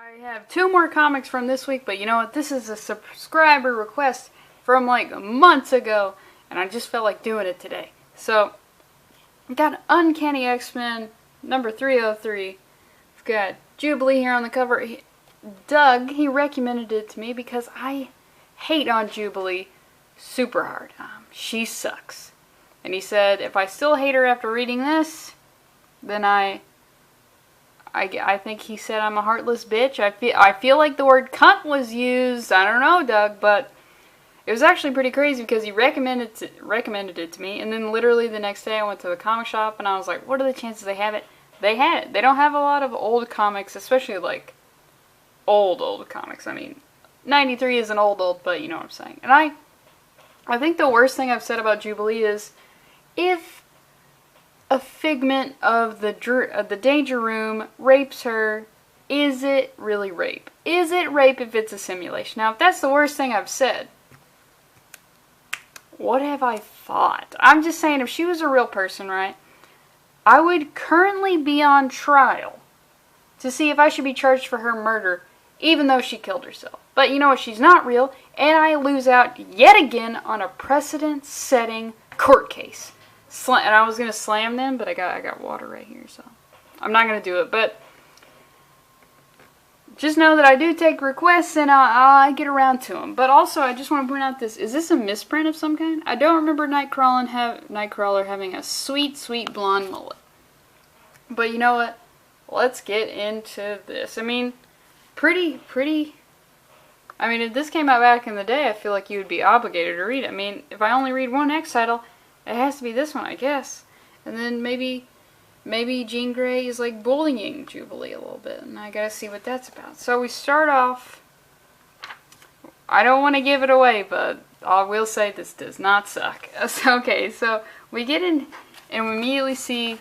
I have two more comics from this week, but you know what? This is a subscriber request from like months ago, and I just felt like doing it today. So, we've got Uncanny X-Men number 303. We've got Jubilee here on the cover. Doug, he recommended it to me because I hate on Jubilee super hard. She sucks. And he said, if I still hate her after reading this, then I think he said I'm a heartless bitch. I feel like the word cunt was used. I don't know, Doug, but it was actually pretty crazy because he recommended it to me, and then literally the next day I went to the comic shop and I was like, what are the chances they have it? They had it. They don't have a lot of old comics, especially like old comics. I mean, 93 isn't old, but you know what I'm saying. And I think the worst thing I've said about Jubilee is if a figment of the Danger Room rapes her, is it really rape? Is it rape if it's a simulation? Now, if that's the worst thing I've said, what have I thought? I'm just saying, if she was a real person, right, I would currently be on trial to see if I should be charged for her murder, even though she killed herself. But you know what? She's not real, and I lose out yet again on a precedent-setting court case. And I was going to slam them, but I got water right here, so I'm not going to do it. But just know that I do take requests, and I get around to them. But also, I just want to point out this. Is this a misprint of some kind? I don't remember Nightcrawler having a sweet, sweet blonde mullet. But you know what? Let's get into this. I mean, pretty... I mean, if this came out back in the day, I feel like you would be obligated to read it. I mean, if I only read one X title, it has to be this one, I guess. And then maybe Jean Grey is like bullying Jubilee a little bit, and I gotta see what that's about. So we start off. I don't want to give it away, but I will say this does not suck. Okay, so we get in, and we immediately see.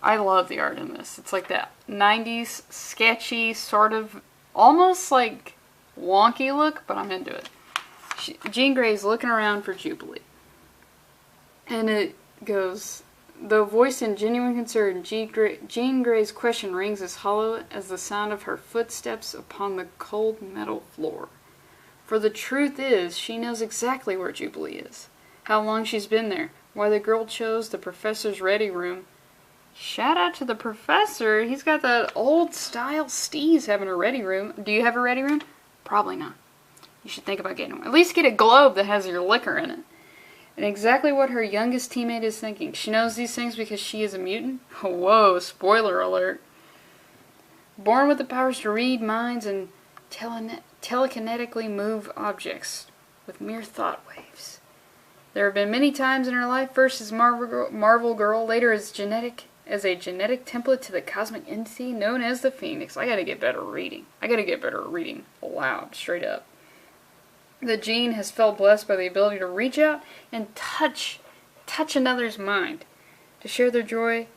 I love the art in this. It's like that 90s sketchy, sort of almost like wonky look, but I'm into it. Jean Grey's looking around for Jubilee. And it goes, though voiced in genuine concern, Jean Grey's question rings as hollow as the sound of her footsteps upon the cold metal floor. For the truth is, she knows exactly where Jubilee is, how long she's been there, why the girl chose the professor's ready room. Shout out to the professor. He's got that old style steez having a ready room. Do you have a ready room? Probably not. You should think about getting one. At least get a globe that has your liquor in it. And exactly what her youngest teammate is thinking. She knows these things because she is a mutant? Whoa, spoiler alert. Born with the powers to read minds and telekinetically move objects with mere thought waves. There have been many times in her life, first as Marvel Girl, later as a genetic template to the cosmic entity known as the Phoenix. I gotta get better at reading. I gotta get better at reading aloud, straight up. The Jean has felt blessed by the ability to reach out and touch another's mind, to share their joy,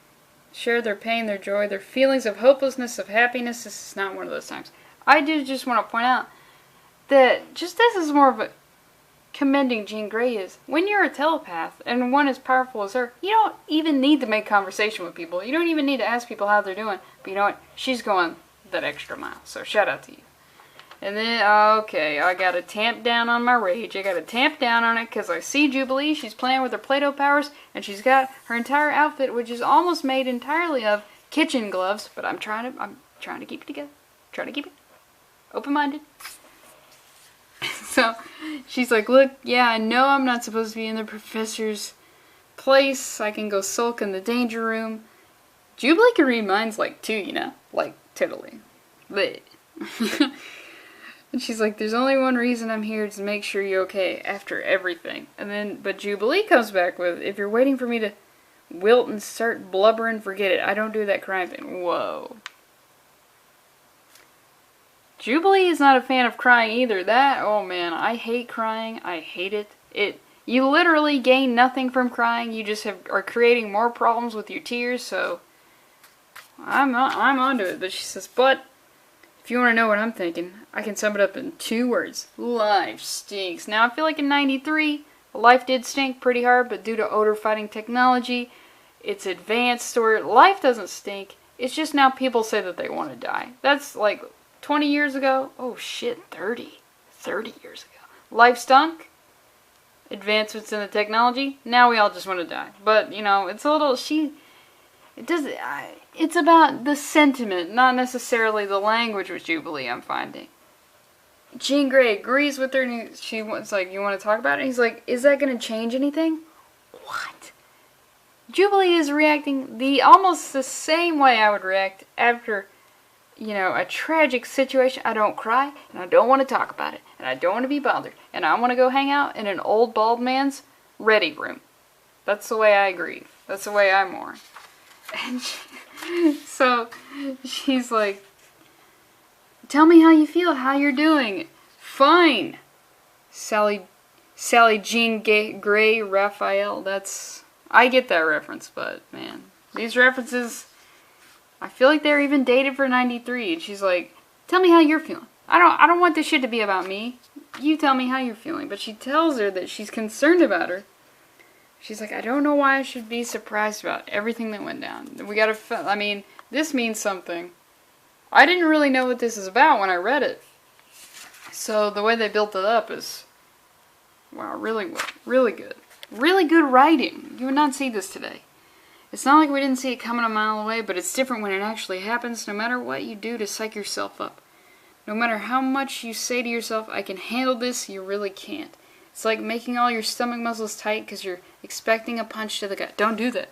share their pain, their joy, their feelings of hopelessness, of happiness. This is not one of those times. I do just want to point out that just this is more of a commending Jean Grey is, when you're a telepath and one as powerful as her, you don't even need to make conversation with people. You don't even need to ask people how they're doing. But you know what? She's going that extra mile. So shout out to you. And then, okay, I gotta tamp down on my rage. I gotta tamp down on it because I see Jubilee. She's playing with her Play-Doh powers, and she's got her entire outfit, which is almost made entirely of kitchen gloves. But I'm trying to keep it together. Trying to keep it open-minded. So she's like, look, yeah, I know I'm not supposed to be in the professor's place. I can go sulk in the Danger Room. Jubilee can read minds like too, you know, like totally. But. And she's like, there's only one reason I'm here, to make sure you're okay after everything. And then, but Jubilee comes back with, if you're waiting for me to wilt and start blubbering, forget it. I don't do that crying thing. Whoa. Jubilee is not a fan of crying either. Oh man, I hate crying. I hate it. You literally gain nothing from crying. You just are creating more problems with your tears, so I'm onto it. But she says, but if you want to know what I'm thinking, I can sum it up in 2 words. Life stinks. Now, I feel like in 93, life did stink pretty hard, but due to odor-fighting technology, it's advanced, or life doesn't stink. It's just now people say that they want to die. That's like 20 years ago? Oh shit, 30. 30 years ago. Life stunk. Advancements in the technology. Now we all just want to die. But, you know, it's a little, it's about the sentiment, not necessarily the language with Jubilee, I'm finding. Jean Grey agrees with her, and she was like, you want to talk about it? And he's like, is that going to change anything? What? Jubilee is reacting almost the same way I would react after, you know, a tragic situation. I don't cry, and I don't want to talk about it, and I don't want to be bothered, and I want to go hang out in an old bald man's ready room. That's the way I grieve. That's the way I mourn. And so she's like, tell me how you feel, how you're doing. Fine. Sally Jean Grey Raphael. I get that reference, but man, these references, I feel like they're even dated for 93. And she's like, tell me how you're feeling. I don't want this shit to be about me. You tell me how you're feeling. But she tells her that she's concerned about her. She's like, I don't know why I should be surprised about everything that went down. I mean, this means something. I didn't really know what this is about when I read it. So the way they built it up is, wow, really good. Really good writing. You would not see this today. It's not like we didn't see it coming a mile away, but it's different when it actually happens, no matter what you do to psych yourself up. No matter how much you say to yourself, I can handle this, you really can't. It's like making all your stomach muscles tight because you're expecting a punch to the gut. Don't do that.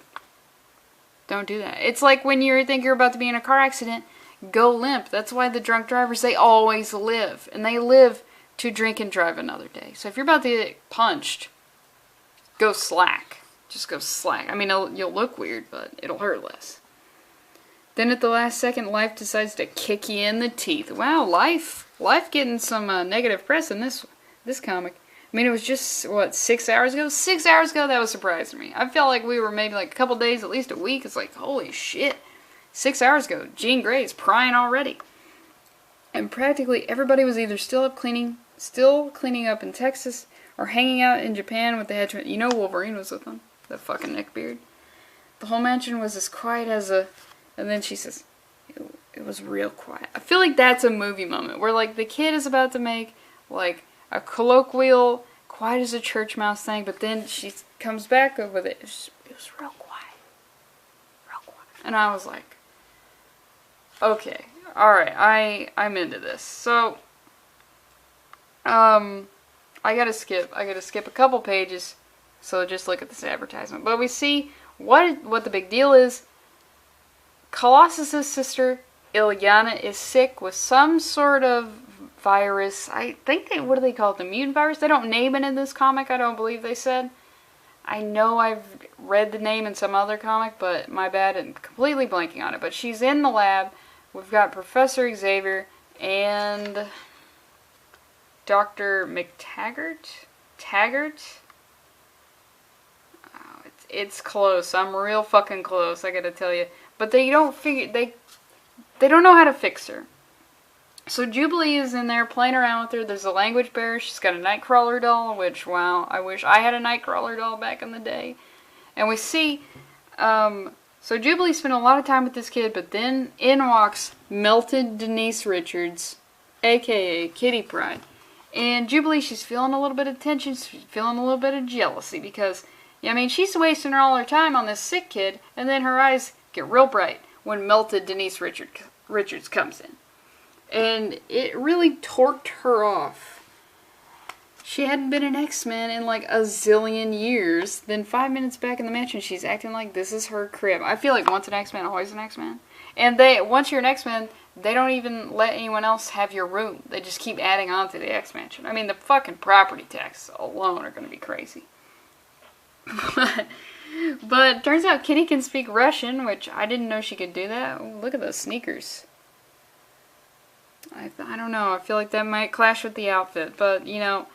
Don't do that. It's like when you think you're about to be in a car accident, go limp. That's why the drunk drivers, they always live. And they live to drink and drive another day. So if you're about to get punched, go slack. Just go slack. I mean, you'll look weird, but it'll hurt less. Then at the last second, life decides to kick you in the teeth. Wow, life getting some negative press in this comic. I mean, it was just, 6 hours ago? 6 hours ago, that was surprising me. I felt like we were maybe like a couple days, at least a week. It's like, holy shit. 6 hours ago, Jean Grey's prying already. And practically everybody was either still cleaning up in Texas, or hanging out in Japan with the head. You know Wolverine was with them. That fucking neckbeard. The whole mansion was as quiet as a... And then she says, it was real quiet. I feel like that's a movie moment, where like the kid is about to make like a colloquial, quiet as a church mouse thing, but then she comes back with it. It was real quiet. Real quiet. And I was like, okay, alright, I'm into this. So, I gotta skip a couple pages, so just look at this advertisement. But we see what the big deal is. Colossus's sister, Ilyana, is sick with some sort of virus. I think what do they call it? The mutant virus? They don't name it in this comic, I don't believe they said. I know I've read the name in some other comic, but my bad, I'm completely blanking on it. But she's in the lab. We've got Professor Xavier and Dr. McTaggart? Oh, it's close. I'm real fucking close, I gotta tell you. But they don't know how to fix her. So Jubilee is in there playing around with her. There's a language barrier. She's got a Nightcrawler doll, which, wow, I wish I had a Nightcrawler doll back in the day. And we see, so Jubilee spent a lot of time with this kid, but then in walks melted Denise Richards, aka Kitty Pryde. And Jubilee, she's feeling a little bit of tension, she's feeling a little bit of jealousy, because, I mean, she's wasting all her time on this sick kid, and then her eyes get real bright when melted Denise Richards comes in. And it really torqued her off. She hadn't been an X-Men in like a zillion years. Then 5 minutes back in the mansion, she's acting like this is her crib. I feel like once an X-Men, always an X-Men. And once you're an X-Men, they don't even let anyone else have your room. They just keep adding on to the X-Mansion. I mean, the fucking property taxes alone are going to be crazy. But turns out Kitty can speak Russian, which I didn't know she could do that. Ooh, look at those sneakers. I don't know. I feel like that might clash with the outfit. But, you know,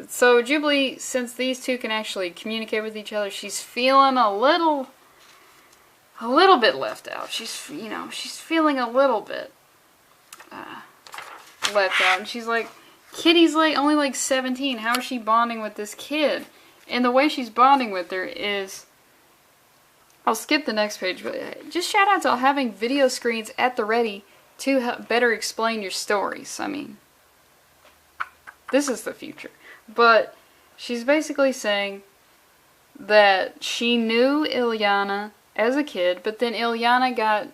so Jubilee, since these two can actually communicate with each other, she's feeling a little bit left out. She's feeling a little bit left out. And she's like, Kitty's like only like 17. How is she bonding with this kid? And the way she's bonding with her is... I'll skip the next page, but just shout out to having video screens at the ready to better explain your stories. I mean, this is the future. But she's basically saying that she knew Ilyana as a kid, but then Ilyana got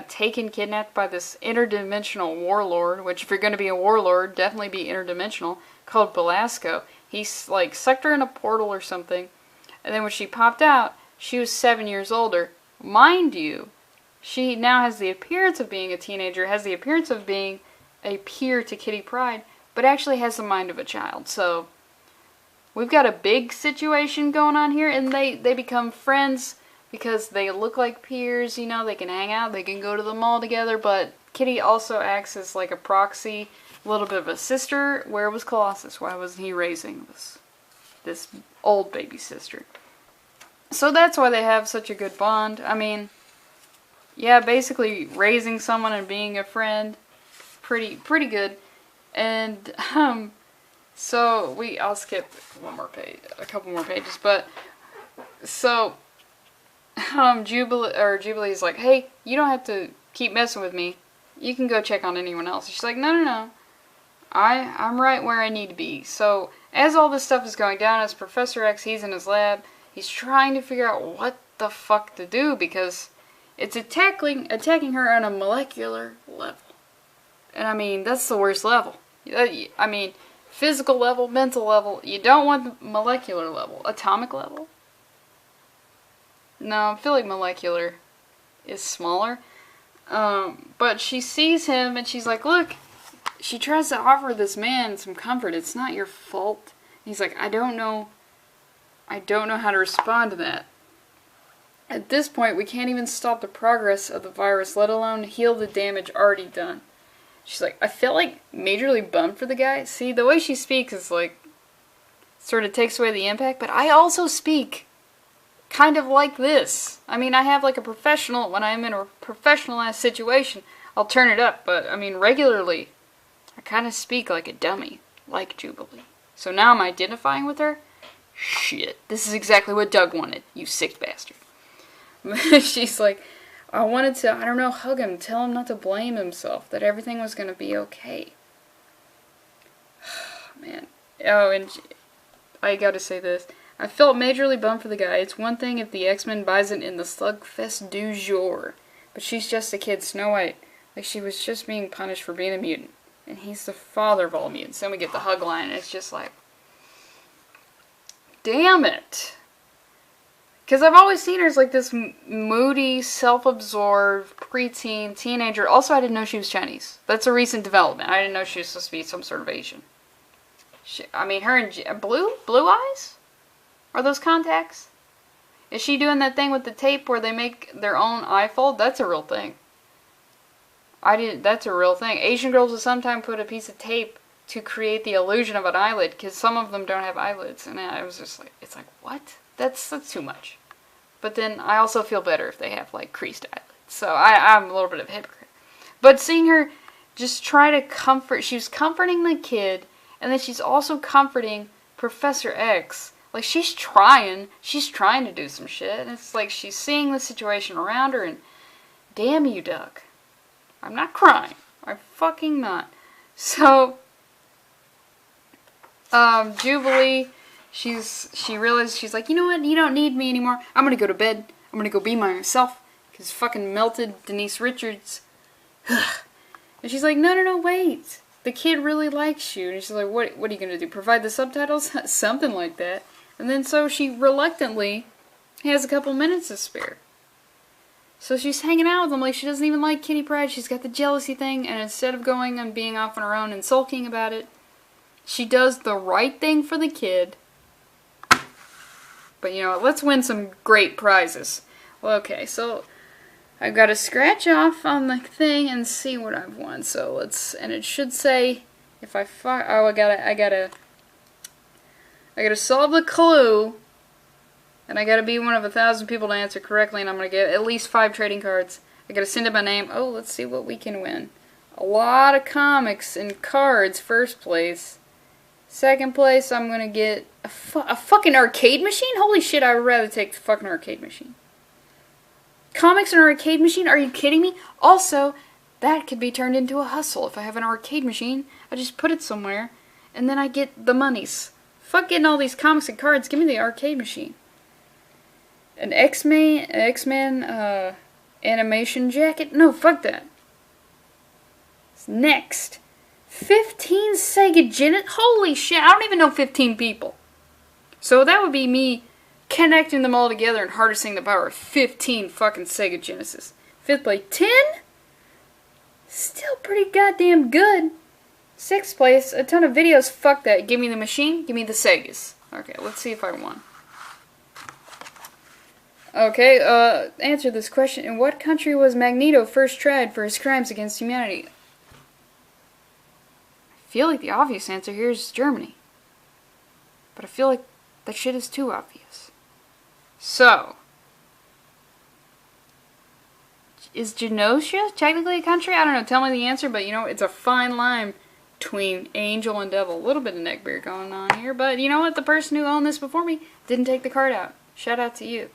kidnapped by this interdimensional warlord, which if you're going to be a warlord, definitely be interdimensional, called Belasco. He's like sucked her in a portal or something, and then when she popped out, she was 7 years older. Mind you, she now has the appearance of being a teenager, has the appearance of being a peer to Kitty Pryde, but actually has the mind of a child. So we've got a big situation going on here, and they become friends because they look like peers, you know, they can hang out, they can go to the mall together, but Kitty also acts as like a proxy, a little bit of a sister. Where was Colossus? Why wasn't he raising this old baby sister? So that's why they have such a good bond. I mean, yeah, basically raising someone and being a friend, pretty good. And so I'll skip one more page, a couple more pages, but so Jubilee's like, hey, you don't have to keep messing with me. You can go check on anyone else. She's like, no. I'm right where I need to be. So as all this stuff is going down, as Professor X, he's in his lab, he's trying to figure out what the fuck to do because it's attacking her on a molecular level. And I mean, that's the worst level. I mean, physical level, mental level. You don't want the molecular level. Atomic level? No, I feel like molecular is smaller. But she sees him and she's like, look, she tries to offer this man some comfort. It's not your fault. And he's like, I don't know how to respond to that. At this point, we can't even stop the progress of the virus, let alone heal the damage already done. She's like, I felt like majorly bummed for the guy. See, the way she speaks is like, sort of takes away the impact, but I also speak kind of like this. I mean, I have like a professional, when I'm in a professionalized situation, I'll turn it up, but I mean, regularly, I kind of speak like a dummy, like Jubilee. So now I'm identifying with her? Shit, this is exactly what Doug wanted, you sick bastard. She's like, I wanted to, I don't know, hug him, tell him not to blame himself, that everything was going to be okay. Man. Oh, and I gotta say this. I felt majorly bummed for the guy. It's one thing if the X-Men buys it in the slugfest du jour, but she's just a kid, Snow White. Like she was just being punished for being a mutant. And he's the father of all mutants. Then we get the hug line, and it's just like, damn it. Because I've always seen her as like this moody, self-absorbed, preteen, teenager. Also, I didn't know she was Chinese. That's a recent development. I didn't know she was supposed to be some sort of Asian. I mean, her and blue eyes? Are those contacts? Is she doing that thing with the tape where they make their own eye fold? That's a real thing. That's a real thing. Asian girls will sometimes put a piece of tape to create the illusion of an eyelid, because some of them don't have eyelids. And I was just like, it's like, what? That's too much. But then I also feel better if they have like creased eyelids. So I'm a little bit of a hypocrite. But seeing her just try to comfort, she was comforting the kid, and then she's also comforting Professor X. Like, she's trying to do some shit, and it's like she's seeing the situation around her, and damn you, Doug. I'm not crying. I'm fucking not. So, Jubilee, she realizes, she's like, you know what, you don't need me anymore. I'm gonna go to bed. I'm gonna go be myself, because fucking melted Denise Richards. And she's like, no, wait. The kid really likes you. And she's like, what are you gonna do, provide the subtitles? Something like that. And then so she reluctantly has a couple minutes to spare. So she's hanging out with him like she doesn't even like Kitty Pryde. She's got the jealousy thing, and instead of going and being off on her own and sulking about it, she does the right thing for the kid. But you know what, let's win some great prizes. Well, okay, so I've got to scratch off on the thing and see what I've won. So and it should say, if I I gotta solve the clue, and I gotta be one of 1,000 people to answer correctly, and I'm gonna get at least 5 trading cards. I gotta send in my name. Oh, let's see what we can win. A lot of comics and cards, first place. Second place, I'm gonna get a fucking arcade machine? Holy shit, I would rather take the fucking arcade machine. Comics and arcade machine? Are you kidding me? Also, That could be turned into a hustle. If I have an arcade machine, I just put it somewhere, and then I get the monies. Fuck getting all these comics and cards, give me the arcade machine. An X-Men animation jacket? No, fuck that. Next. 15 Sega Genesis? Holy shit, I don't even know 15 people. So that would be me connecting them all together and harnessing the power of 15 fucking Sega Genesis. Fifth place, 10? Still pretty goddamn good. Sixth place, a ton of videos. Fuck that. Give me the machine, give me the Segas. Okay, let's see if I won. Okay, answer this question. In what country was Magneto first tried for his crimes against humanity? I feel like the obvious answer here is Germany. But I feel like that shit is too obvious. So, is Genosha technically a country? I don't know, tell me the answer, but you know, it's a fine line between angel and devil. A little bit of neckbeard going on here, but you know what? The person who owned this before me didn't take the card out. Shout out to you.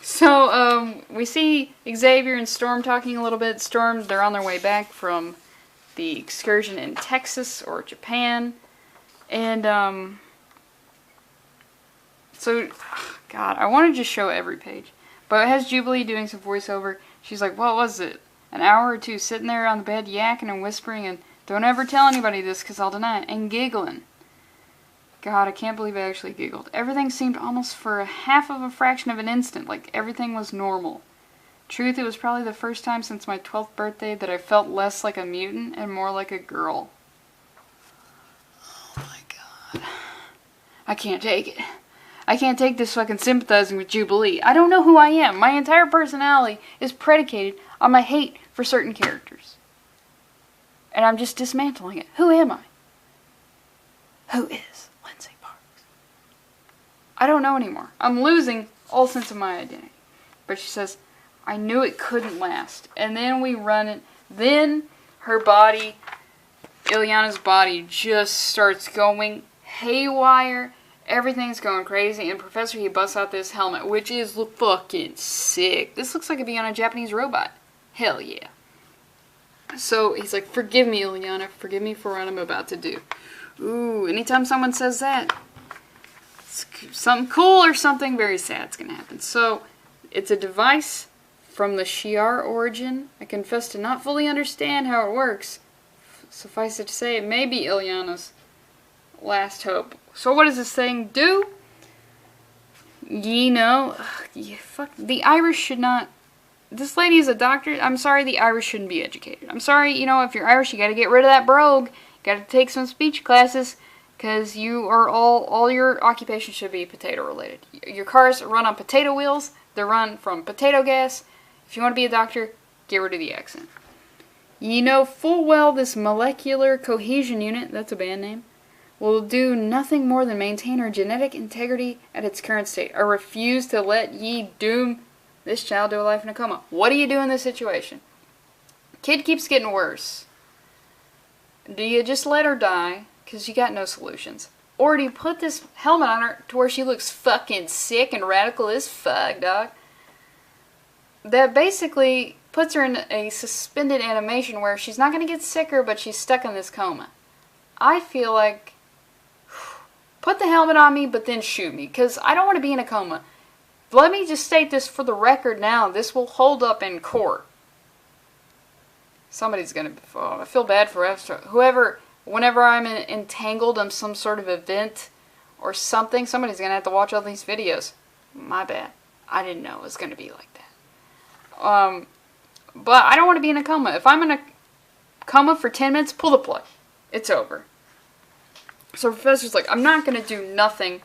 So, we see Xavier and Storm talking a little bit. Storm, they're on their way back from the excursion in Texas or Japan. And, so, God, I want to just show every page. But it has Jubilee doing some voiceover. She's like, what was it? An hour or two sitting there on the bed yakking and whispering and don't ever tell anybody this because I'll deny it. And giggling. God, I can't believe I actually giggled. Everything seemed almost for a half of a fraction of an instant, like everything was normal. Truth, it was probably the first time since my 12th birthday that I felt less like a mutant and more like a girl. Oh my God. I can't take it. I can't take this fucking sympathizing with Jubilee. I don't know who I am. My entire personality is predicated on my hate for certain characters. And I'm just dismantling it. Who am I? Who is Lindsay Parks? I don't know anymore. I'm losing all sense of my identity. But she says, I knew it couldn't last. And then we run it. Then her body, Ileana's body, just starts going haywire. Everything's going crazy. And Professor, he busts out this helmet, which is fucking sick. This looks like it'd be on a Japanese robot. Hell yeah. So he's like, forgive me, Ileana. Forgive me for what I'm about to do. Ooh, anytime someone says that, something cool or something very sad's gonna happen. So, it's a device from the Shi'ar origin. I confess to not fully understand how it works. Suffice it to say, it may be Ileana's last hope. So what does this thing do? You know, fuck, the Irish should not... This lady is a doctor. I'm sorry, the Irish shouldn't be educated. I'm sorry, you know, if you're Irish, you gotta get rid of that brogue. Gotta take some speech classes, because you are all your occupation should be potato related. Your cars run on potato wheels, they're run from potato gas. If you want to be a doctor, get rid of the accent. You know full well this molecular cohesion unit, that's a band name, will do nothing more than maintain her genetic integrity at its current state. I refuse to let ye doom this child to a life in a coma. What do you do in this situation? Kid keeps getting worse. Do you just let her die, because you got no solutions? Or do you put this helmet on her to where she looks fucking sick and radical as fuck, dog? That basically puts her in a suspended animation where she's not going to get sicker, but she's stuck in this coma. I feel like, put the helmet on me, but then shoot me, because I don't want to be in a coma. Let me just state this for the record now. This will hold up in court. Somebody's gonna... Oh, I feel bad for whoever... Whenever I'm entangled in some sort of event or something, somebody's gonna have to watch all these videos. My bad. I didn't know it was gonna be like that. But I don't want to be in a coma. If I'm in a coma for 10 minutes, pull the plug. It's over. So Professor's like, I'm not gonna do nothing.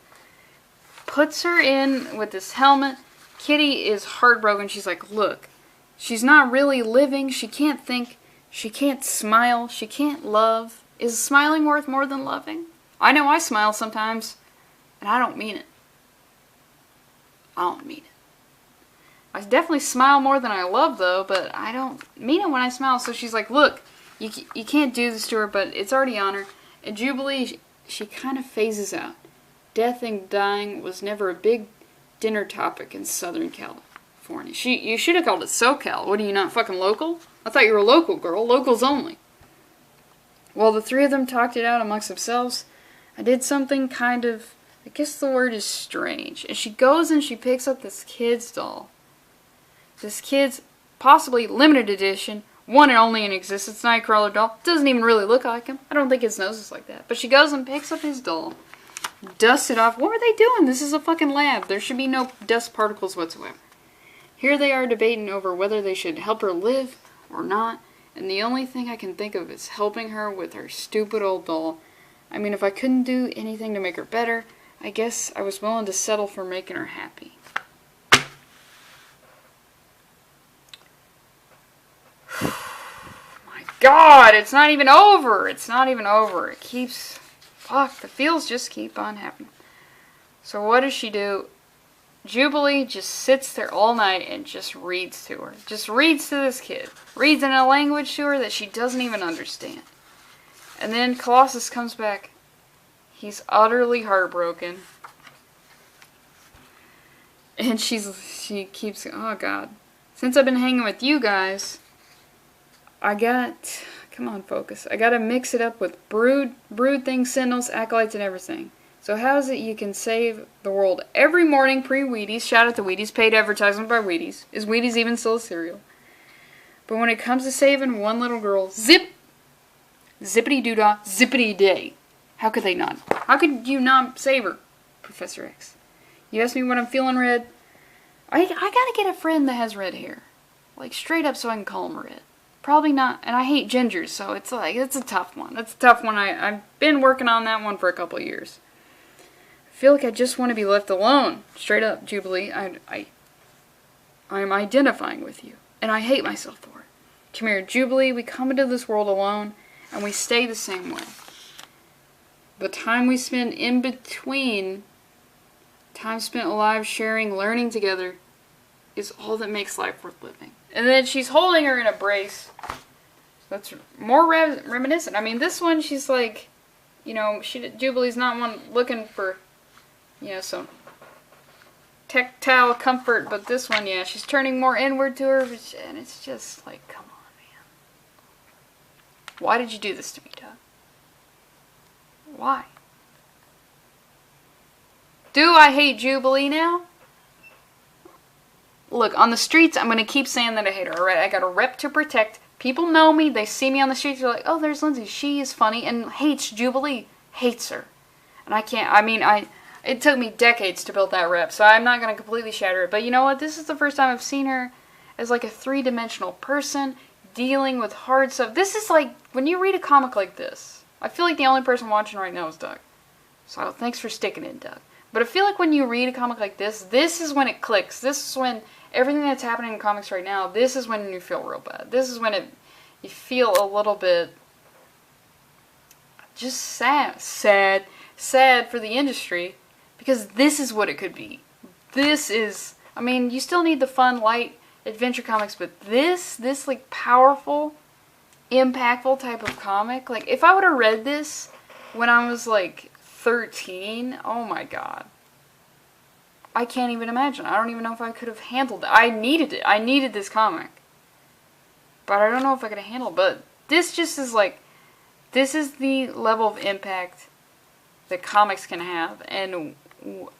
Puts her in with this helmet. Kitty is heartbroken. She's like, look, she's not really living. She can't think. She can't smile. She can't love. Is smiling worth more than loving? I know I smile sometimes, and I don't mean it. I don't mean it. I definitely smile more than I love, though, but I don't mean it when I smile. So she's like, look, you can't do this to her, but it's already on her. And Jubilee, she kind of phases out. Death and dying was never a big dinner topic in Southern California. California. You should have called it SoCal. What are you, not fucking local? I thought you were a local girl. Locals only. Well, the three of them talked it out amongst themselves. I did something kind of, I guess the word is strange. And she goes and she picks up this kid's doll. This kid's possibly limited edition, one and only in existence, Nightcrawler doll. Doesn't even really look like him. I don't think his nose is like that. But she goes and picks up his doll, dusts it off. What are they doing? This is a fucking lab. There should be no dust particles whatsoever. Here they are debating over whether they should help her live or not. And the only thing I can think of is helping her with her stupid old doll. I mean, if I couldn't do anything to make her better, I guess I was willing to settle for making her happy. My God, it's not even over. It's not even over. It keeps... Fuck, the feels just keep on happening. So what does she do? Jubilee just sits there all night and just reads to her. Just reads to this kid. Reads in a language to her that she doesn't even understand. And then Colossus comes back. He's utterly heartbroken. And she keeps, oh God. Since I've been hanging with you guys, come on, focus. I gotta mix it up with brood things, sentinels, acolytes, and everything. So how is it you can save the world every morning pre-Wheaties? Shout out to Wheaties. Paid advertisement by Wheaties. Is Wheaties even still a cereal? But when it comes to saving one little girl, zip! Zippity-doo-dah, zippity-day. How could they not? How could you not save her, Professor X? You asked me when I'm feeling red. I gotta get a friend that has red hair. Like, straight up so I can call him red. Probably not, and I hate gingers, so it's a tough one. That's a tough one. I've been working on that one for a couple of years. I feel like I just want to be left alone. Straight up, Jubilee. I'm identifying with you, and I hate myself for it. Come here, Jubilee. We come into this world alone, and we stay the same way. The time we spend in between, time spent alive, sharing, learning together, is all that makes life worth living. And then she's holding her in a brace. That's more reminiscent. I mean, this one, she's like, you know, Jubilee's not one looking for, you know, some tactile comfort. But this one, yeah, she's turning more inward to her. And it's just like, come on, man. Why did you do this to me, Doug? Why? Do I hate Jubilee now? Look, on the streets, I'm going to keep saying that I hate her, alright? I got a rep to protect. People know me. They see me on the streets. They're like, oh, there's Lindsay. She is funny and hates Jubilee. Hates her. And I can't, I mean, it took me decades to build that rep, so I'm not going to completely shatter it. But you know what? This is the first time I've seen her as like a three-dimensional person dealing with hard stuff. This is like, when you read a comic like this, I feel like the only person watching right now is Doug. So thanks for sticking in, Doug. But I feel like when you read a comic like this is when it clicks. This is when everything that's happening in comics right now, this is when you feel real bad. This is when you feel a little bit just sad for the industry, because this is what it could be. This is, I mean, you still need the fun, light adventure comics, but this like powerful, impactful type of comic, like if I would have read this when I was like 13, oh my God. I can't even imagine. I don't even know if I could have handled it. I needed it. I needed this comic. But I don't know if I could have handled it. But this just is like, this is the level of impact that comics can have. And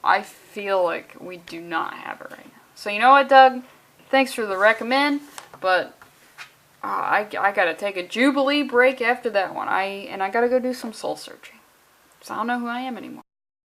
I feel like we do not have it right now. So you know what, Doug? Thanks for the recommend. But I gotta take a Jubilee break after that one. I gotta go do some soul searching. So I don't know who I am anymore.